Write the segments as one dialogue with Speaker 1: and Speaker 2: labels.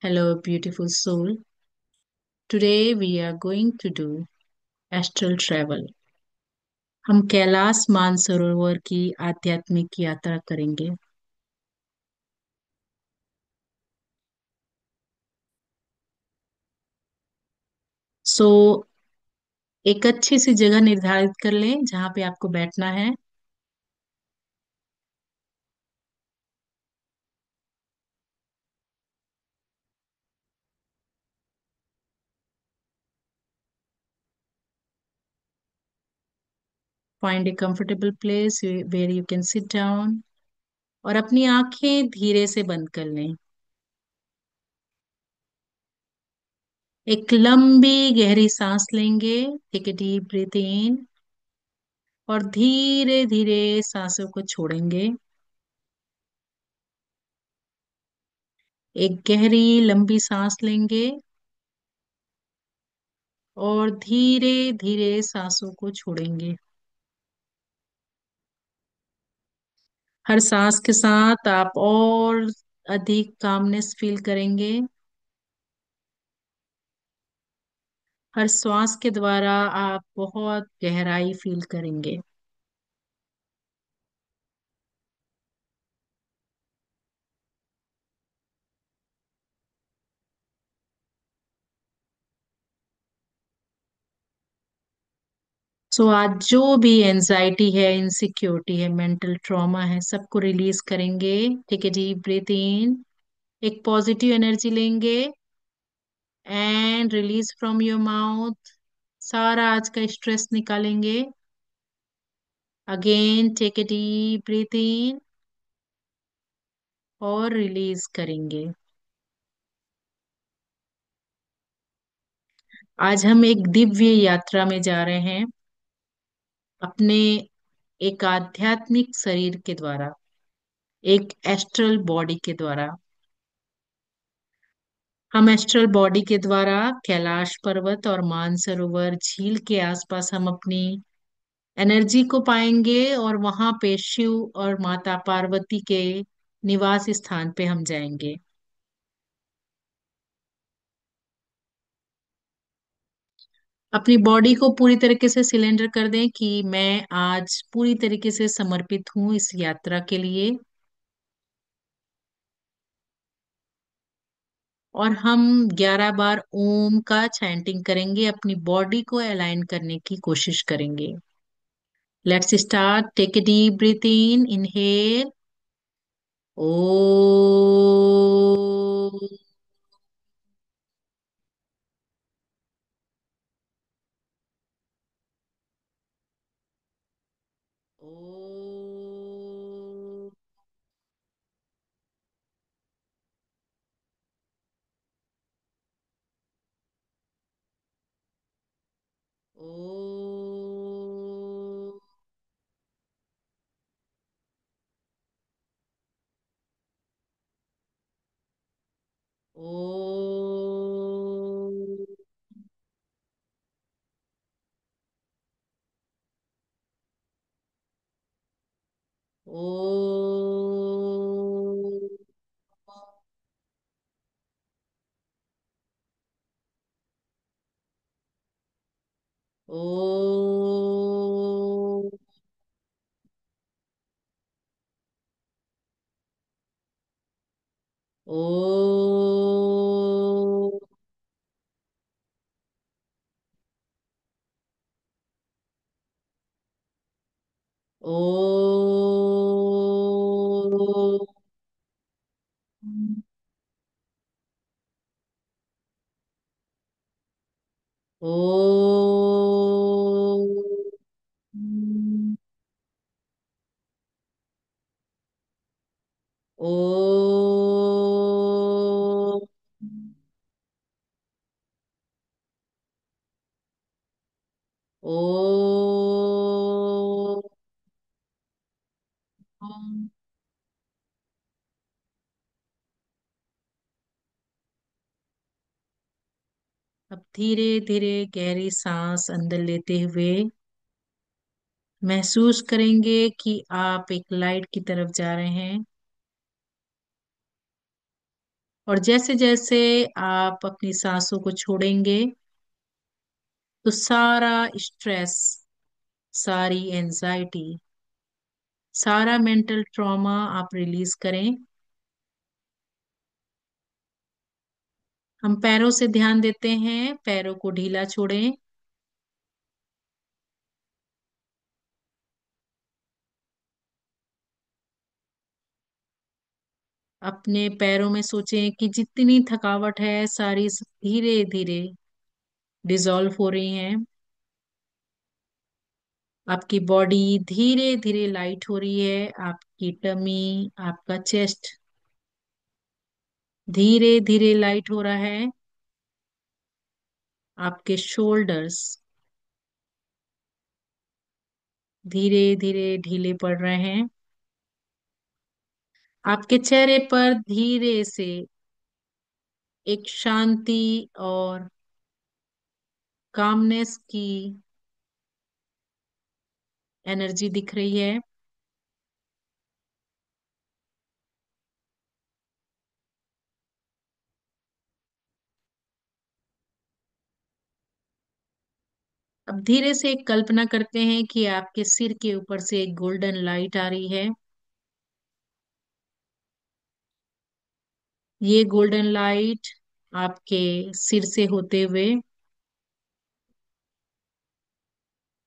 Speaker 1: Hello, beautiful soul. Today we are going to do astral travel. हम कैलाश मानसरोवर की आध्यात्मिक यात्रा करेंगे। सो एक अच्छी सी जगह निर्धारित कर लें जहां पे आपको बैठना है। Find a comfortable place where you can sit down और अपनी आंखें धीरे से बंद कर लें। एक लंबी गहरी सांस लेंगे। Take a deep breath in और धीरे धीरे सांसों को छोड़ेंगे। एक गहरी लंबी सांस लेंगे और धीरे धीरे सांसों को छोड़ेंगे। हर सांस के साथ आप और अधिक कामनेस फील करेंगे। हर श्वास के द्वारा आप बहुत गहराई फील करेंगे। सो आज जो भी एंजाइटी है, इनसिक्योरिटी है, मेंटल ट्रॉमा है, सबको रिलीज करेंगे। Take a deep breath in. एक पॉजिटिव एनर्जी लेंगे and release from your mouth. सारा आज का स्ट्रेस निकालेंगे। Again take a deep breath in और रिलीज करेंगे। आज हम एक दिव्य यात्रा में जा रहे हैं अपने एक आध्यात्मिक शरीर के द्वारा, एक एस्ट्रल बॉडी के द्वारा। हम एस्ट्रल बॉडी के द्वारा कैलाश पर्वत और मानसरोवर झील के आसपास हम अपनी एनर्जी को पाएंगे और वहां पे शिव और माता पार्वती के निवास स्थान पे हम जाएंगे। अपनी बॉडी को पूरी तरीके से सिलेंडर कर दें कि मैं आज पूरी तरीके से समर्पित हूँ इस यात्रा के लिए। और हम 11 बार ओम का चैंटिंग करेंगे, अपनी बॉडी को अलाइन करने की कोशिश करेंगे। Let's start. Take a deep breath in, inhale. ओ, ओ, ओ, ओ, ओ, ओ, ओ, ओ, ओ, ओ, ओ, अब धीरे धीरे गहरी सांस अंदर लेते हुए महसूस करेंगे कि आप एक लाइट की तरफ जा रहे हैं और जैसे जैसे आप अपनी सांसों को छोड़ेंगे तो सारा स्ट्रेस, सारी एंजाइटी, सारा मेंटल ट्रॉमा आप रिलीज करें। हम पैरों से ध्यान देते हैं, पैरों को ढीला छोड़ें। अपने पैरों में सोचें कि जितनी थकावट है सारी धीरे धीरे डिसॉल्व हो रही है। आपकी बॉडी धीरे धीरे लाइट हो रही है। आपकी टमी, आपका चेस्ट धीरे धीरे लाइट हो रहा है। आपके शोल्डर्स धीरे धीरे ढीले पड़ रहे हैं। आपके चेहरे पर धीरे से एक शांति और कामनेस की एनर्जी दिख रही है। अब धीरे से एक कल्पना करते हैं कि आपके सिर के ऊपर से एक गोल्डन लाइट आ रही है। ये गोल्डन लाइट आपके सिर से होते हुए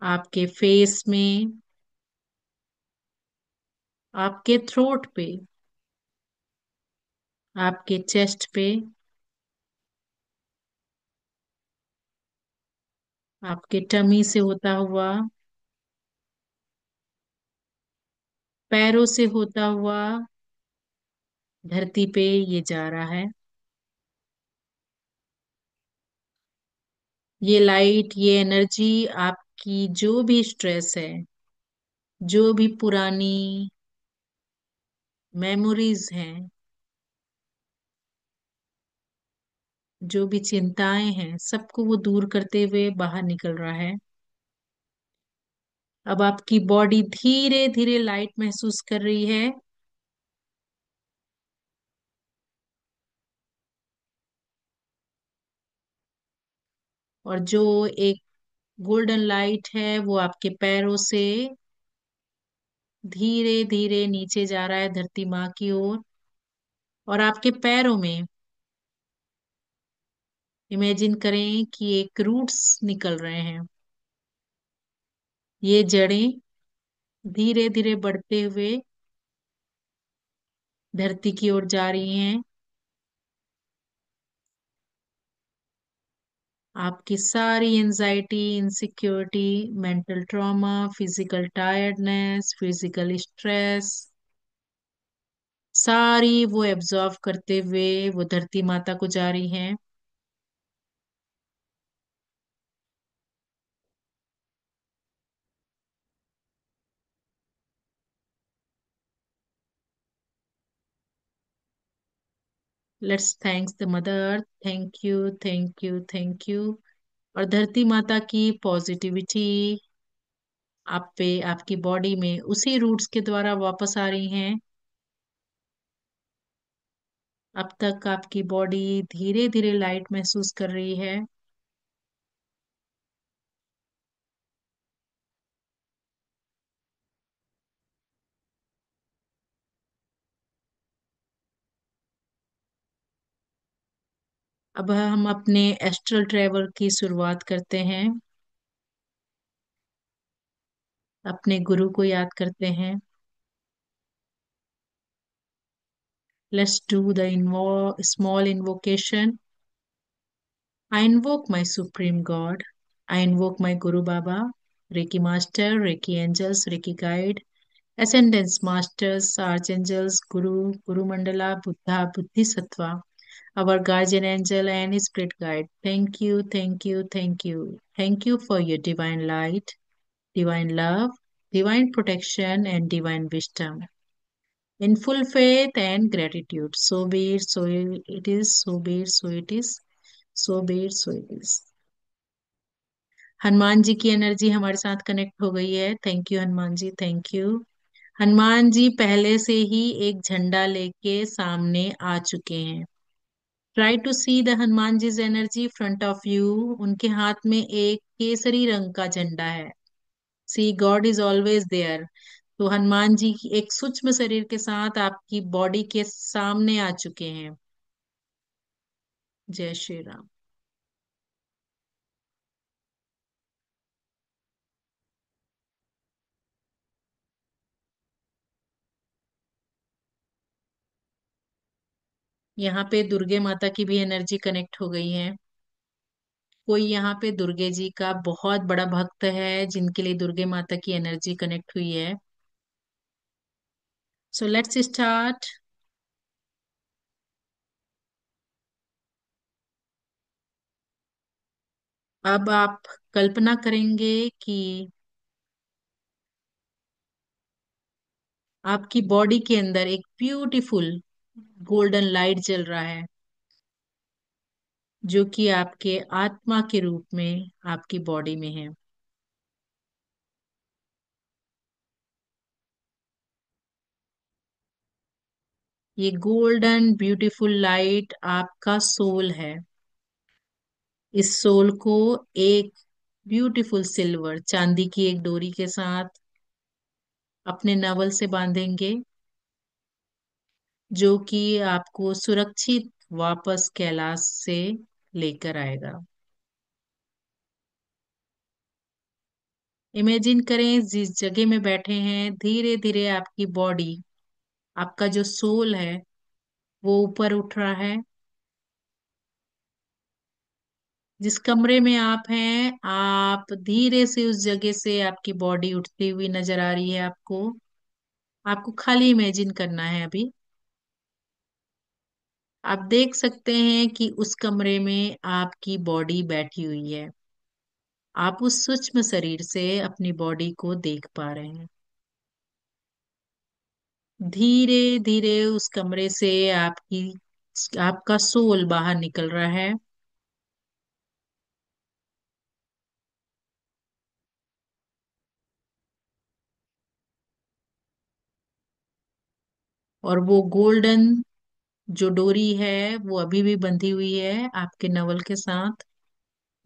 Speaker 1: आपके फेस में, आपके थ्रोट पे, आपके चेस्ट पे, आपके टमी से होता हुआ, पैरों से होता हुआ धरती पे ये जा रहा है। ये लाइट, ये एनर्जी आपकी जो भी स्ट्रेस है, जो भी पुरानी मेमोरीज हैं, जो भी चिंताएं हैं, सबको वो दूर करते हुए बाहर निकल रहा है। अब आपकी बॉडी धीरे धीरे लाइट महसूस कर रही है। और जो एक गोल्डन लाइट है वो आपके पैरों से धीरे धीरे नीचे जा रहा है धरती माँ की ओर। और आपके पैरों में इमेजिन करें कि एक रूट्स निकल रहे हैं। ये जड़ें धीरे धीरे बढ़ते हुए धरती की ओर जा रही हैं। आपकी सारी anxiety, insecurity, mental trauma, physical tiredness, physical stress, सारी वो एब्जॉर्व करते हुए वो धरती माता को जा रही हैं। Let's thanks the mother. Thank you, thank you, thank you. और धरती माता की पॉजिटिविटी आप पे, आपकी बॉडी में उसी रूट्स के द्वारा वापस आ रही हैं। अब तक आपकी बॉडी धीरे धीरे लाइट महसूस कर रही है। अब हम अपने एस्ट्रल ट्रेवल की शुरुआत करते हैं। अपने गुरु को याद करते हैं। Let's do the small invocation. I invoke my Supreme God. I invoke my Guru Baba, Reiki Master, Reiki Angels, Reiki Guide, Ascendance Masters, Archangels, Guru, Guru Mandala, Buddha, Bodhisattva, our Guardian Angel and Spirit Guide. Thank you, thank you, thank you. Thank you for your divine light, divine love, divine protection, and divine wisdom. In full faith and gratitude. So be it, so it is, so be it, so it is, so be it, so it is. Hanuman ji की energy हमारे साथ connect हो गई है। Thank you Hanuman ji, thank you. Hanuman ji पहले से ही एक झंडा लेके सामने आ चुके हैं। Try to see the Hanuman ji's energy front of you. उनके हाथ में एक केसरी रंग का झंडा है। See God is always there. तो हनुमान जी की एक सूक्ष्म शरीर के साथ आपकी बॉडी के सामने आ चुके हैं। जय श्री राम। यहाँ पे दुर्गे माता की भी एनर्जी कनेक्ट हो गई है। कोई यहाँ पे दुर्गे जी का बहुत बड़ा भक्त है जिनके लिए दुर्गे माता की एनर्जी कनेक्ट हुई है। So let's start. अब आप कल्पना करेंगे कि आपकी बॉडी के अंदर एक ब्यूटीफुल गोल्डन लाइट जल रहा है, जो कि आपके आत्मा के रूप में आपकी बॉडी में है। ये गोल्डन ब्यूटीफुल लाइट आपका सोल है। इस सोल को एक ब्यूटीफुल सिल्वर चांदी की एक डोरी के साथ अपने नवल से बांधेंगे, जो कि आपको सुरक्षित वापस कैलाश से लेकर आएगा। इमेजिन करें जिस जगह में बैठे हैं धीरे धीरे आपकी बॉडी, आपका जो सोल है वो ऊपर उठ रहा है। जिस कमरे में आप हैं, आप धीरे से उस जगह से आपकी बॉडी उठती हुई नजर आ रही है आपको। आपको खाली इमेजिन करना है अभी। आप देख सकते हैं कि उस कमरे में आपकी बॉडी बैठी हुई है। आप उस सूक्ष्म शरीर से अपनी बॉडी को देख पा रहे हैं। धीरे धीरे उस कमरे से आपका सोल बाहर निकल रहा है। और वो गोल्डन जो डोरी है वो अभी भी बंधी हुई है आपके नवल के साथ।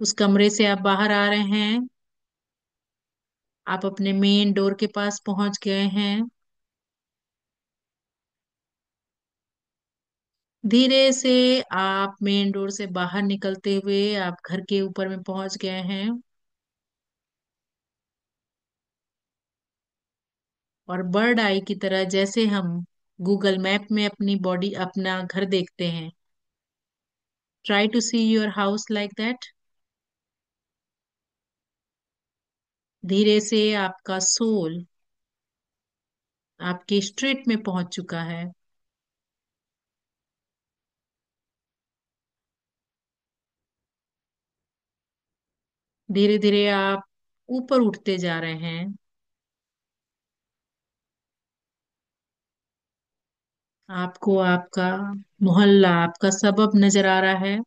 Speaker 1: उस कमरे से आप बाहर आ रहे हैं। आप अपने मेन डोर के पास पहुंच गए हैं। धीरे से आप मेन डोर से बाहर निकलते हुए आप घर के ऊपर में पहुंच गए हैं। और बर्ड आई की तरह, जैसे हम गूगल मैप में अपनी बॉडी अपना घर देखते हैं, try to see your house like that. धीरे से आपका सोल आपके स्ट्रीट में पहुंच चुका है। धीरे धीरे आप ऊपर उठते जा रहे हैं। आपको आपका मोहल्ला, आपका सबब नजर आ रहा है।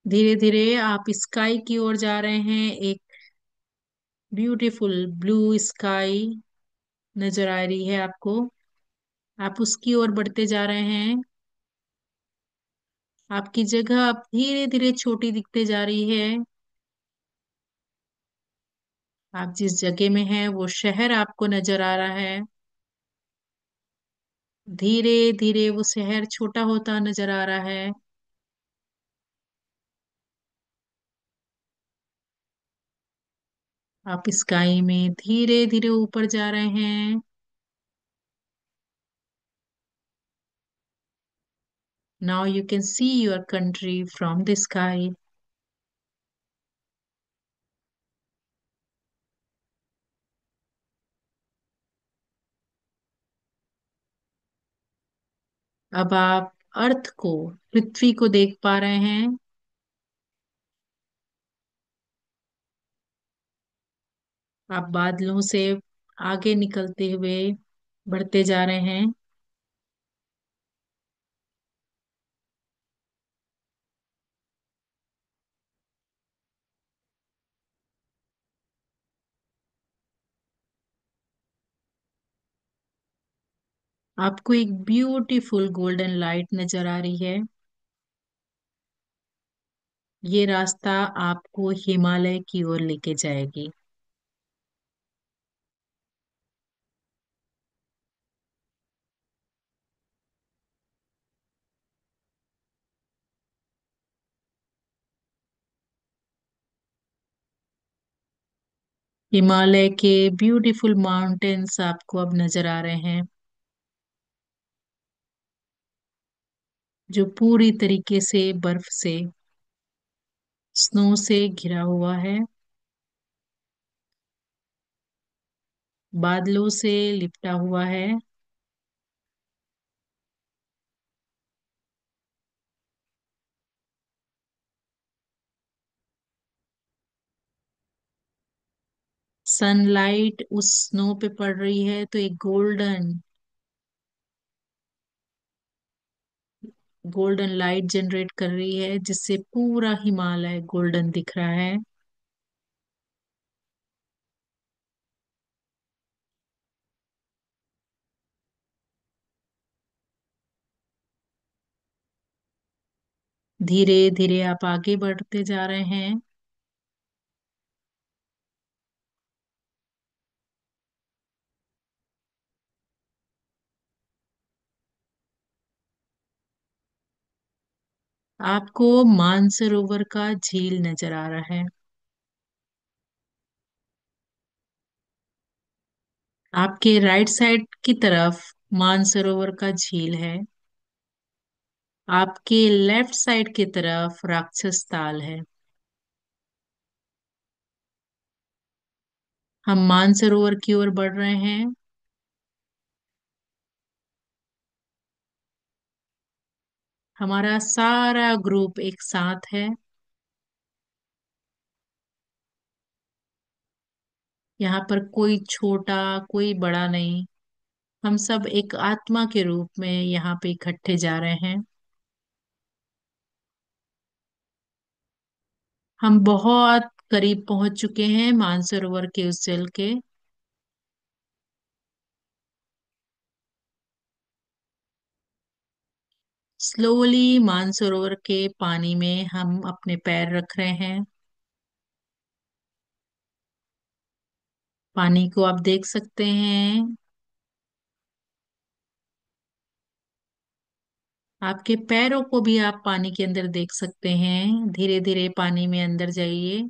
Speaker 1: धीरे धीरे आप स्काई की ओर जा रहे हैं। एक ब्यूटीफुल ब्लू स्काई नजर आ रही है आपको। आप उसकी ओर बढ़ते जा रहे हैं। आपकी जगह अब धीरे धीरे छोटी दिखते जा रही है। आप जिस जगह में हैं वो शहर आपको नजर आ रहा है। धीरे धीरे वो शहर छोटा होता नजर आ रहा है। आप स्काई में धीरे धीरे ऊपर जा रहे हैं। Now you can see your country from the sky. अब आप अर्थ को, पृथ्वी को देख पा रहे हैं। आप बादलों से आगे निकलते हुए बढ़ते जा रहे हैं। आपको एक ब्यूटीफुल गोल्डन लाइट नजर आ रही है। ये रास्ता आपको हिमालय की ओर लेके जाएगी। हिमालय के ब्यूटीफुल माउंटेन्स आपको अब नजर आ रहे हैं, जो पूरी तरीके से बर्फ से, स्नो से घिरा हुआ है, बादलों से लिपटा हुआ है। सनलाइट उस स्नो पे पड़ रही है तो एक गोल्डन गोल्डन लाइट जनरेट कर रही है, जिससे पूरा हिमालय गोल्डन दिख रहा है। धीरे धीरे आप आगे बढ़ते जा रहे हैं। आपको मानसरोवर का झील नजर आ रहा है। आपके राइट साइड की तरफ मानसरोवर का झील है। आपके लेफ्ट साइड की तरफ राक्षस ताल है। हम मानसरोवर की ओर बढ़ रहे हैं। हमारा सारा ग्रुप एक साथ है। यहाँ पर कोई छोटा, कोई बड़ा नहीं। हम सब एक आत्मा के रूप में यहाँ पे इकट्ठे जा रहे हैं। हम बहुत करीब पहुंच चुके हैं मानसरोवर के उस जल के। स्लोली मानसरोवर के पानी में हम अपने पैर रख रहे हैं। पानी को आप देख सकते हैं। आपके पैरों को भी आप पानी के अंदर देख सकते हैं। धीरे धीरे पानी में अंदर जाइए।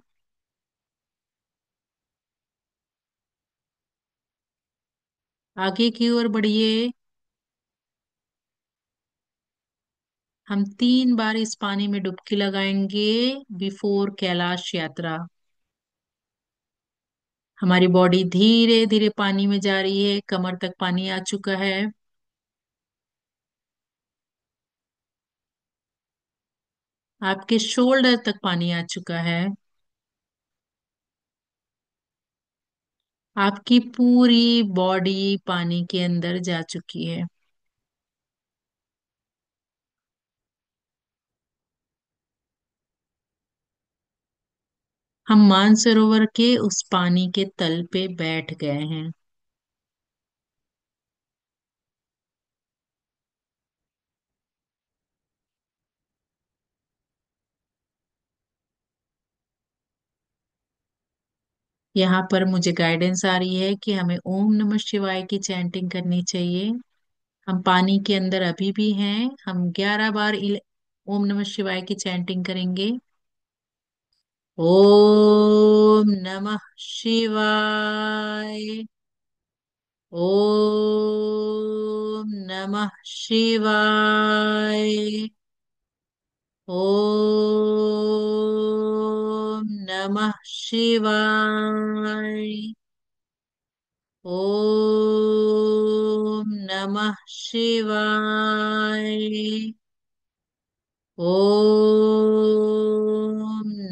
Speaker 1: आगे की ओर बढ़िए। हम 3 बार इस पानी में डुबकी लगाएंगे बिफोर कैलाश यात्रा। हमारी बॉडी धीरे धीरे पानी में जा रही है, कमर तक पानी आ चुका है। आपके शोल्डर तक पानी आ चुका है। आपकी पूरी बॉडी पानी के अंदर जा चुकी है। हम मानसरोवर के उस पानी के तल पे बैठ गए हैं। यहाँ पर मुझे गाइडेंस आ रही है कि हमें ओम नमः शिवाय की चैंटिंग करनी चाहिए। हम पानी के अंदर अभी भी हैं। हम 11 बार ओम नमः शिवाय की चैंटिंग करेंगे। ओम नमः शिवाय। ओम नमः शिवाय। ओम नमः शिवाय। ओम नमः शिवाय। ओम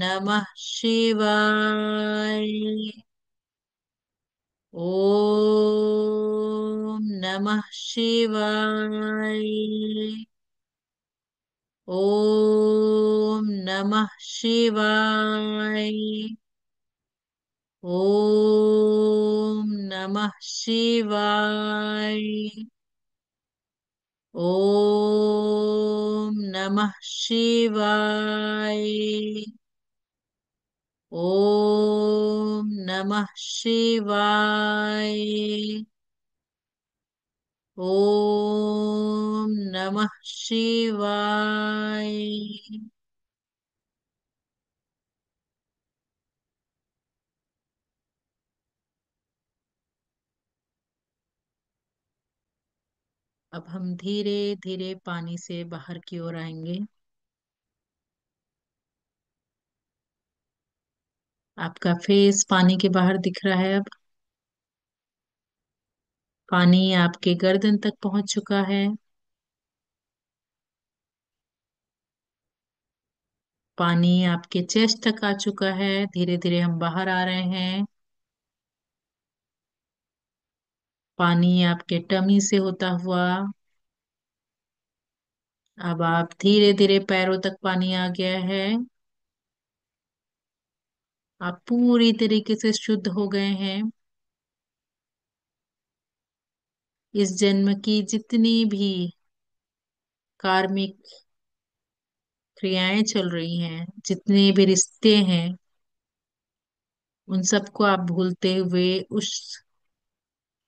Speaker 1: नमः शिवाय। ओम नमः शिवाय। ओम नमः शिवाय। ओम नमः शिवाय। ओम नमः शिवाय। ओम नमः शिवाय। ओम नमः शिवाय। अब हम धीरे धीरे पानी से बाहर की ओर आएंगे। आपका फेस पानी के बाहर दिख रहा है अब। पानी आपके गर्दन तक पहुंच चुका है। पानी आपके चेस्ट तक आ चुका है। धीरे धीरे हम बाहर आ रहे हैं। पानी आपके टमी से होता हुआ अब आप धीरे धीरे पैरों तक पानी आ गया है। आप पूरी तरीके से शुद्ध हो गए हैं। इस जन्म की जितनी भी कार्मिक क्रियाएं चल रही हैं, जितने भी रिश्ते हैं, उन सबको आप भूलते हुए उस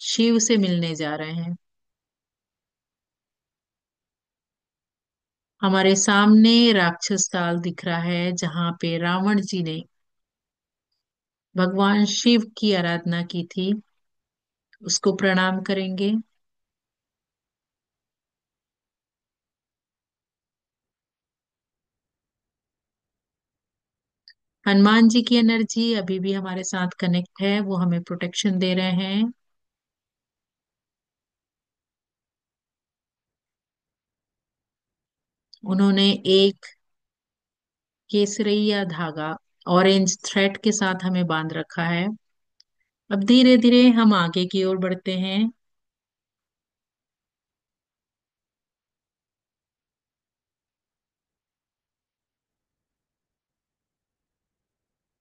Speaker 1: शिव से मिलने जा रहे हैं। हमारे सामने राक्षस ताल दिख रहा है, जहां पे रावण जी ने भगवान शिव की आराधना की थी। उसको प्रणाम करेंगे। हनुमान जी की एनर्जी अभी भी हमारे साथ कनेक्ट है, वो हमें प्रोटेक्शन दे रहे हैं। उन्होंने एक केसरिया धागा ऑरेंज थ्रेड के साथ हमें बांध रखा है। अब धीरे धीरे हम आगे की ओर बढ़ते हैं।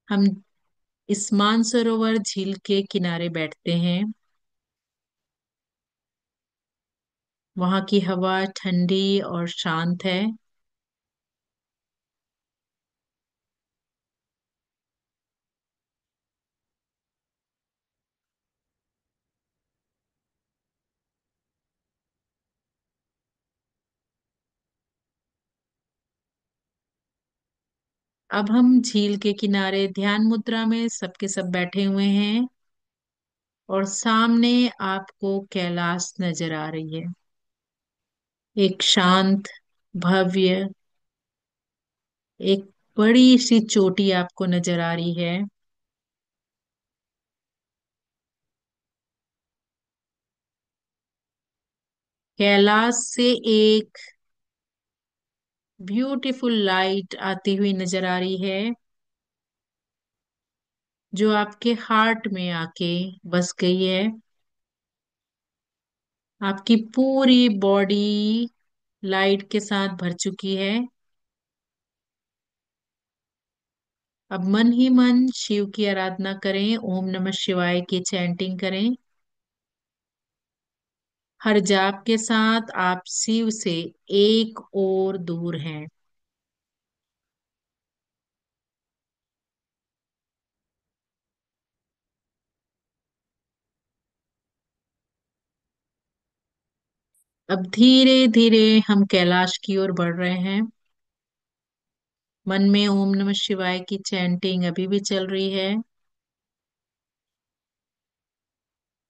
Speaker 1: हम इस मानसरोवर झील के किनारे बैठते हैं। वहां की हवा ठंडी और शांत है। अब हम झील के किनारे ध्यान मुद्रा में सबके सब बैठे हुए हैं और सामने आपको कैलाश नजर आ रही है। एक शांत, भव्य, एक बड़ी सी चोटी आपको नजर आ रही है। कैलाश से एक ब्यूटीफुल लाइट आती हुई नजर आ रही है, जो आपके हार्ट में आके बस गई है। आपकी पूरी बॉडी लाइट के साथ भर चुकी है। अब मन ही मन शिव की आराधना करें, ओम नमः शिवाय की चैंटिंग करें। हर जाप के साथ आप शिव से एक और दूर हैं। अब धीरे धीरे हम कैलाश की ओर बढ़ रहे हैं। मन में ओम नमः शिवाय की चैंटिंग अभी भी चल रही है।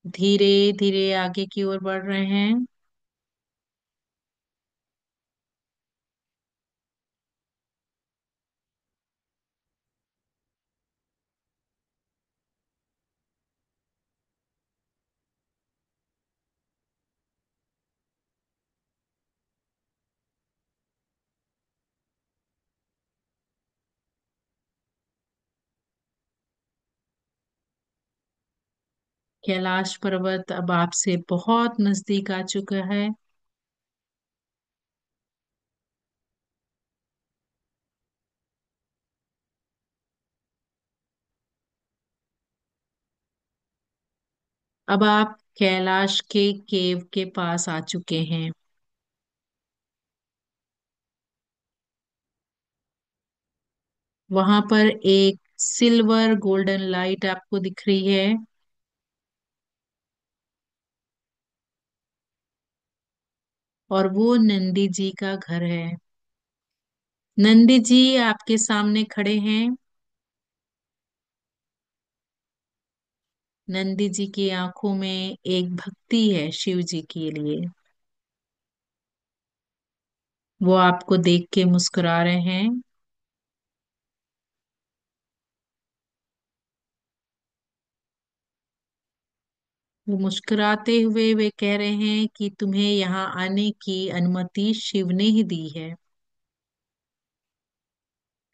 Speaker 1: धीरे धीरे आगे की ओर बढ़ रहे हैं। कैलाश पर्वत अब आपसे बहुत नजदीक आ चुका है। अब आप कैलाश के केव के पास आ चुके हैं। वहां पर एक सिल्वर गोल्डन लाइट आपको दिख रही है। और वो नंदी जी का घर है। नंदी जी आपके सामने खड़े हैं। नंदी जी की आंखों में एक भक्ति है शिव जी के लिए। वो आपको देख के मुस्कुरा रहे हैं। वो मुस्कुराते हुए वे कह रहे हैं कि तुम्हें यहाँ आने की अनुमति शिव ने ही दी है।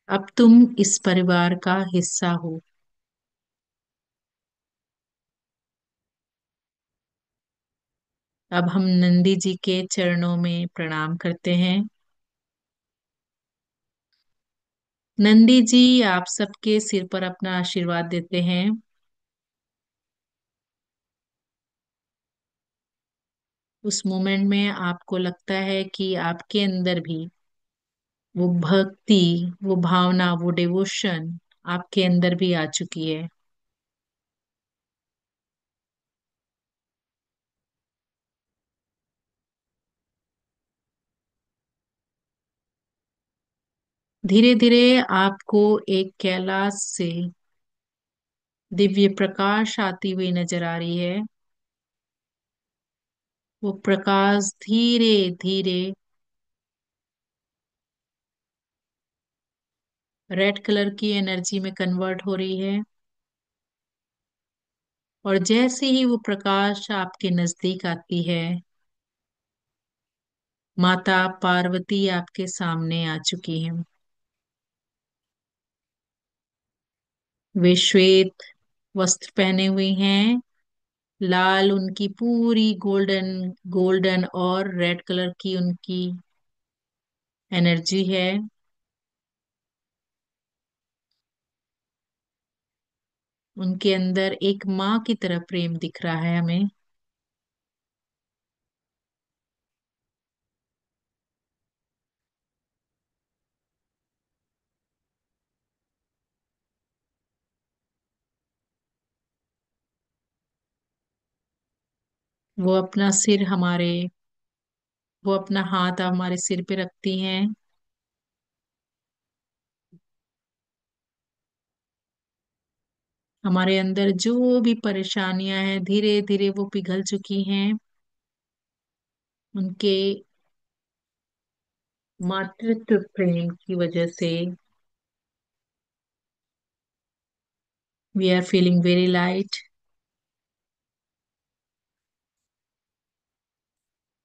Speaker 1: अब तुम इस परिवार का हिस्सा हो। अब हम नंदी जी के चरणों में प्रणाम करते हैं। नंदी जी आप सबके सिर पर अपना आशीर्वाद देते हैं। उस मोमेंट में आपको लगता है कि आपके अंदर भी वो भक्ति, वो भावना, वो डिवोशन आपके अंदर भी आ चुकी है। धीरे धीरे आपको एक कैलाश से दिव्य प्रकाश आती हुई नजर आ रही है। वो प्रकाश धीरे धीरे रेड कलर की एनर्जी में कन्वर्ट हो रही है। और जैसे ही वो प्रकाश आपके नजदीक आती है, माता पार्वती आपके सामने आ चुकी हैं। वे श्वेत वस्त्र पहने हुए हैं। लाल उनकी पूरी गोल्डन गोल्डन और रेड कलर की उनकी एनर्जी है। उनके अंदर एक माँ की तरह प्रेम दिख रहा है हमें। वो अपना सिर हमारे वो अपना हाथ हमारे सिर पे रखती हैं। हमारे अंदर जो भी परेशानियां हैं धीरे धीरे वो पिघल चुकी हैं। उनके मातृत्व प्रेम की वजह से we are feeling very light.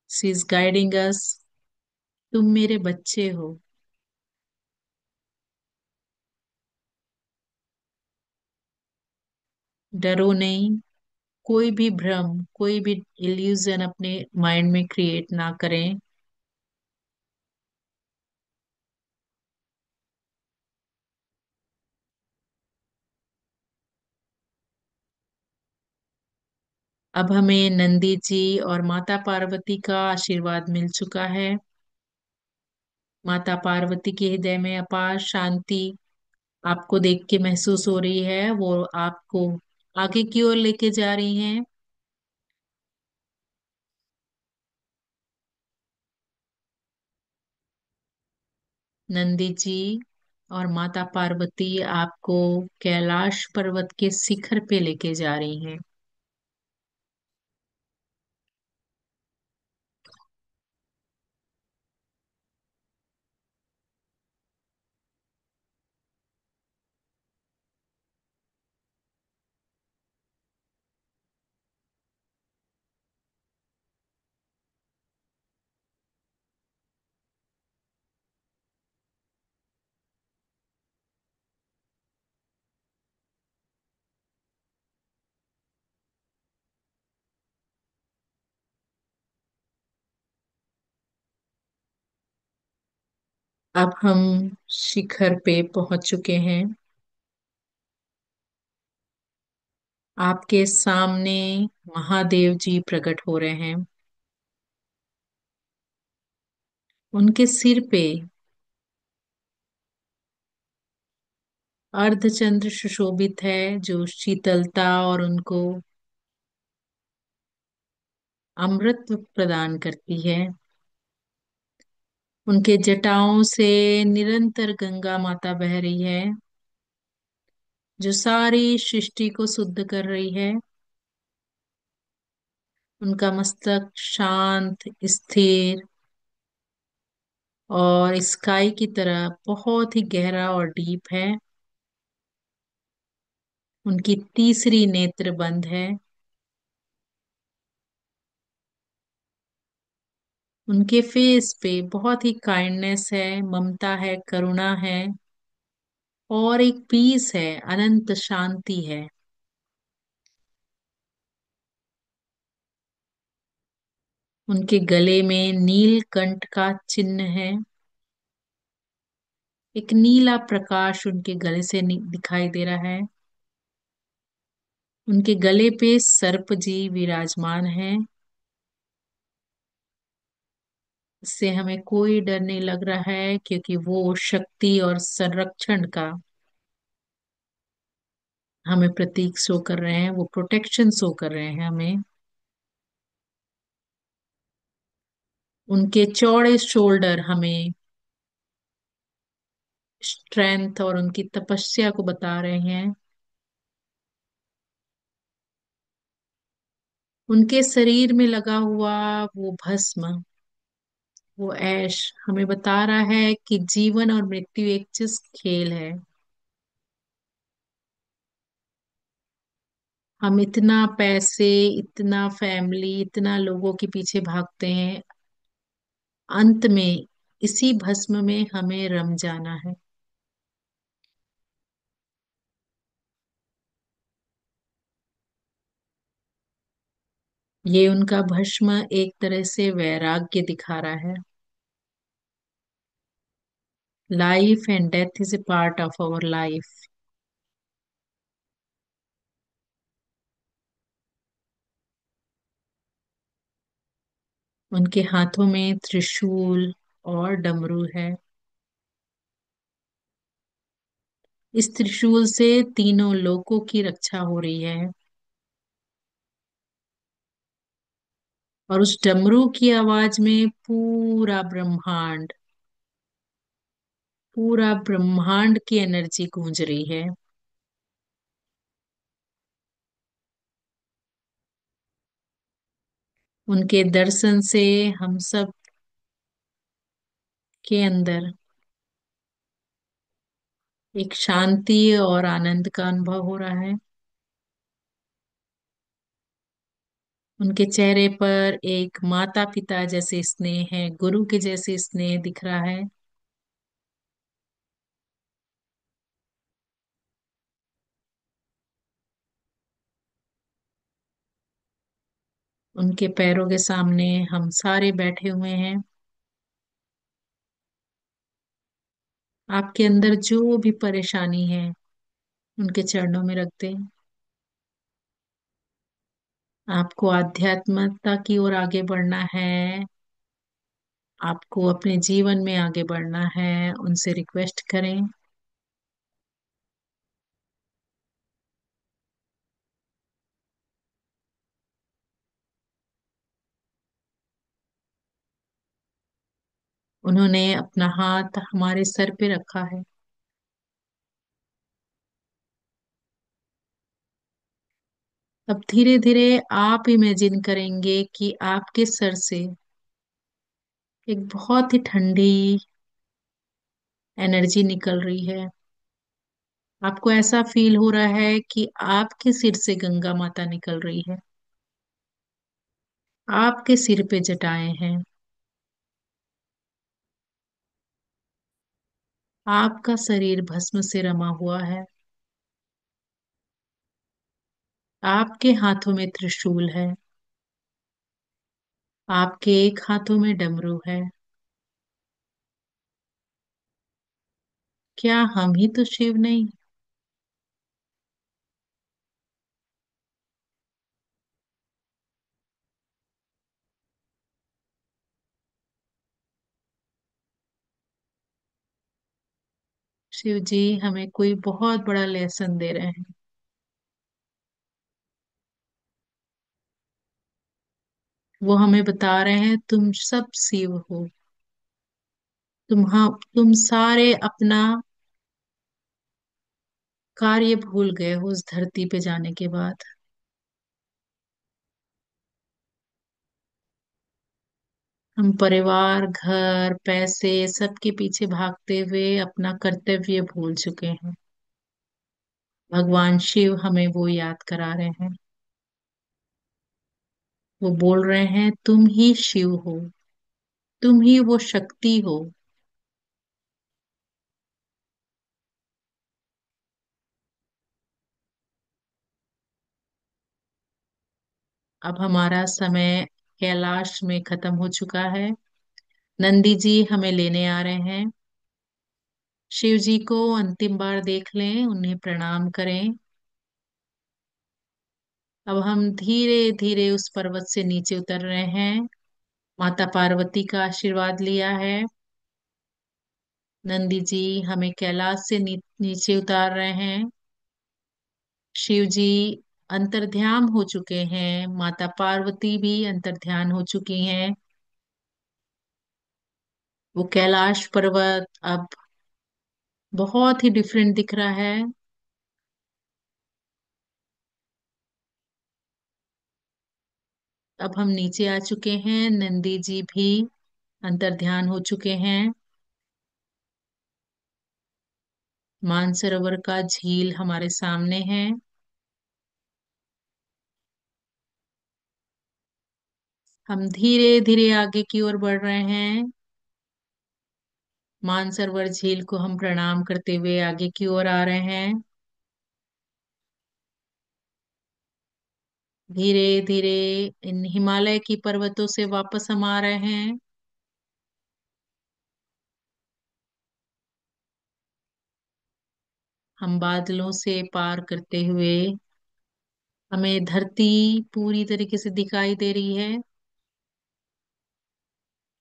Speaker 1: She is guiding us. तुम मेरे बच्चे हो। डरो नहीं। कोई भी भ्रम, कोई भी इल्यूजन अपने माइंड में क्रिएट ना करें। अब हमें नंदी जी और माता पार्वती का आशीर्वाद मिल चुका है। माता पार्वती के हृदय में अपार शांति आपको देख के महसूस हो रही है। वो आपको आगे की ओर लेके जा रही हैं। नंदी जी और माता पार्वती आपको कैलाश पर्वत के शिखर पे लेके जा रही हैं। अब हम शिखर पे पहुंच चुके हैं। आपके सामने महादेव जी प्रकट हो रहे हैं। उनके सिर पे अर्धचंद्र सुशोभित है, जो शीतलता और उनको अमृत प्रदान करती है। उनके जटाओं से निरंतर गंगा माता बह रही है, जो सारी सृष्टि को शुद्ध कर रही है। उनका मस्तक शांत, स्थिर और स्काई की तरह बहुत ही गहरा और डीप है। उनकी तीसरी नेत्र बंद है। उनके फेस पे बहुत ही काइंडनेस है, ममता है, करुणा है और एक पीस है, अनंत शांति है। उनके गले में नीलकंठ का चिन्ह है। एक नीला प्रकाश उनके गले से दिखाई दे रहा है। उनके गले पे सर्प जी विराजमान है। इससे हमें कोई डर नहीं लग रहा है, क्योंकि वो शक्ति और संरक्षण का हमें प्रतीक शो कर रहे हैं, वो प्रोटेक्शन शो कर रहे हैं हमें। उनके चौड़े शोल्डर हमें स्ट्रेंथ और उनकी तपस्या को बता रहे हैं। उनके शरीर में लगा हुआ वो भस्म, वो ऐश हमें बता रहा है कि जीवन और मृत्यु एक चीज खेल है। हम इतना पैसे, इतना फैमिली, इतना लोगों के पीछे भागते हैं, अंत में इसी भस्म में हमें रम जाना है। ये उनका भस्म एक तरह से वैराग्य दिखा रहा है। Life and death is a part of our life. उनके हाथों में त्रिशूल और डमरू है। इस त्रिशूल से तीनों लोकों की रक्षा हो रही है। और उस डमरू की आवाज में पूरा ब्रह्मांड की एनर्जी गूंज रही है। उनके दर्शन से हम सब के अंदर एक शांति और आनंद का अनुभव हो रहा है। उनके चेहरे पर एक माता पिता जैसे स्नेह है, गुरु के जैसे स्नेह दिख रहा है। उनके पैरों के सामने हम सारे बैठे हुए हैं। आपके अंदर जो भी परेशानी है उनके चरणों में रख दें। आपको आध्यात्मिकता की ओर आगे बढ़ना है, आपको अपने जीवन में आगे बढ़ना है, उनसे रिक्वेस्ट करें। उन्होंने अपना हाथ हमारे सर पे रखा है। अब धीरे धीरे आप इमेजिन करेंगे कि आपके सर से एक बहुत ही ठंडी एनर्जी निकल रही है। आपको ऐसा फील हो रहा है कि आपके सिर से गंगा माता निकल रही है। आपके सिर पे जटाएं हैं। आपका शरीर भस्म से रमा हुआ है। आपके हाथों में त्रिशूल है। आपके एक हाथों में डमरू है। क्या हम ही तो शिव नहीं? शिव जी हमें कोई बहुत बड़ा लेसन दे रहे हैं। वो हमें बता रहे हैं तुम सब शिव हो। तुम सारे अपना कार्य भूल गए हो उस धरती पे जाने के बाद। हम परिवार, घर, पैसे सबके पीछे भागते हुए अपना कर्तव्य भूल चुके हैं। भगवान शिव हमें वो याद करा रहे हैं। वो बोल रहे हैं तुम ही शिव हो। तुम ही वो शक्ति हो। अब हमारा समय कैलाश में खत्म हो चुका है। नंदी जी हमें लेने आ रहे हैं। शिव जी को अंतिम बार देख लें, उन्हें प्रणाम करें। अब हम धीरे धीरे उस पर्वत से नीचे उतर रहे हैं। माता पार्वती का आशीर्वाद लिया है। नंदी जी हमें कैलाश से नीचे उतार रहे हैं। शिव जी अंतर्ध्यान हो चुके हैं, माता पार्वती भी अंतर्ध्यान हो चुकी हैं। वो कैलाश पर्वत अब बहुत ही डिफरेंट दिख रहा है। अब हम नीचे आ चुके हैं, नंदी जी भी अंतर्ध्यान हो चुके हैं। मानसरोवर का झील हमारे सामने है। हम धीरे धीरे आगे की ओर बढ़ रहे हैं। मानसरोवर झील को हम प्रणाम करते हुए आगे की ओर आ रहे हैं। धीरे धीरे इन हिमालय की पर्वतों से वापस हम आ रहे हैं। हम बादलों से पार करते हुए हमें धरती पूरी तरीके से दिखाई दे रही है।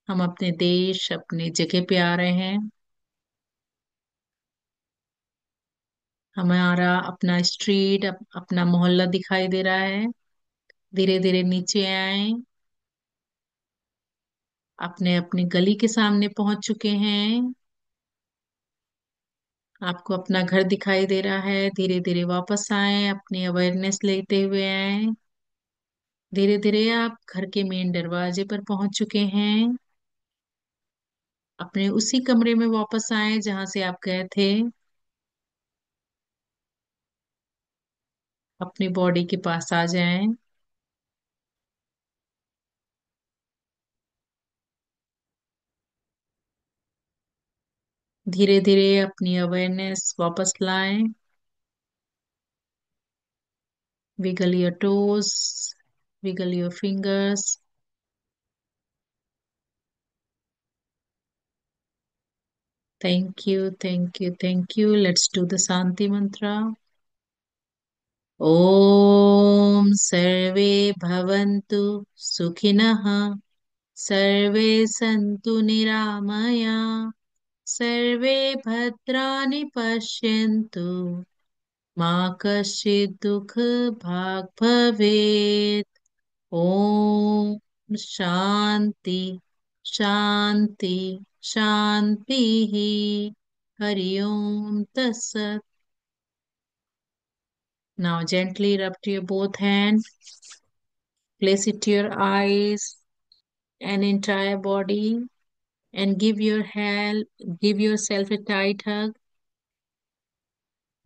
Speaker 1: हम अपने देश, अपने जगह पे आ रहे हैं। हमारा अपना स्ट्रीट, अपना मोहल्ला दिखाई दे रहा है। धीरे धीरे नीचे आए। अपने अपनी गली के सामने पहुंच चुके हैं। आपको अपना घर दिखाई दे रहा है। धीरे धीरे वापस आए, अपनी अवेयरनेस लेते हुए आए। धीरे धीरे आप घर के मेन दरवाजे पर पहुंच चुके हैं। अपने उसी कमरे में वापस आए जहां से आप गए थे। अपनी बॉडी के पास आ जाएं। धीरे धीरे अपनी अवेयरनेस वापस लाएं। Wiggle your toes, wiggle your fingers. Thank you, thank you, thank you. Let's do the Santi mantra. ॐ सर्वे भवन्तु सुखिनः, सर्वे सन्तु निरामया, सर्वे भद्राणि पश्यन्तु, मा कश्चित् दुःखभाग् भवेत्। ॐ शान्ति शान्ति शान्तिः। हरि ओम तत्सत्। Now gently rub to your both hands. Place it to your eyes and entire body and give yourself a tight hug.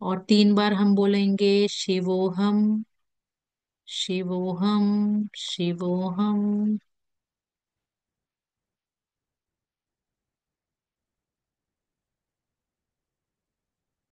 Speaker 1: और 3 बार हम बोलेंगे शिवोहम शिवोहम शिवोहम।